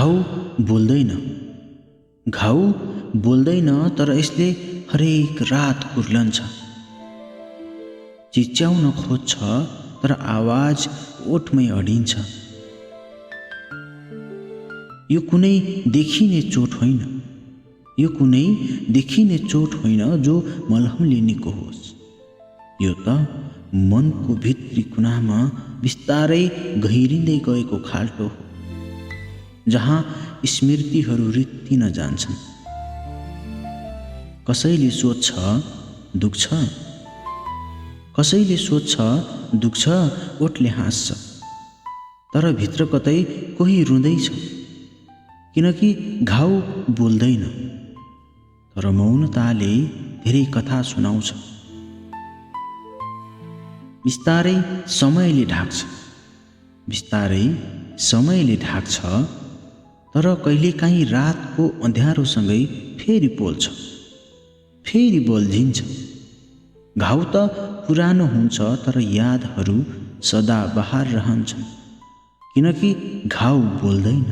घाउ बोल्दैन, घाउ बोल्दैन, तर यसले हरेक रात कुर्लन्छ। चिच्याउन खोज्छ तर आवाज ओठमै अडिन्छ। यो कुनै देखिने चोट होइन, यो कुनै देखिने चोट होइन जो मलहमले निको होस्। यो त मनको भित्री कुनामा बिस्तारै गहिरिँदै गएको खाल्टो हो, जहाँ स्मृतिहरू रित्तिन जान्छन्। कसैले सोध्छ दुख्छ, कसैले सोध्छ दुख्छ, ओठले हाँस्छ, तर भित्र कतै कोही रुँदैछ, किनकि घाउ बोल्दैन, तर मौनताले धेरै कथा सुनाउँछ। बिस्तारै समयले ढाक्छ, बिस्तारै समयले ढाक्छ, तर कहिलेकाहीँ रातको अँध्यारोसँगै फेरि पोल्छ, फेरि बल्झिन्छ। घाउ त पुरानो हुन्छ, तर यादहरू सदा बहार रहन्छन्, किनकि घाउ बोल्दैन।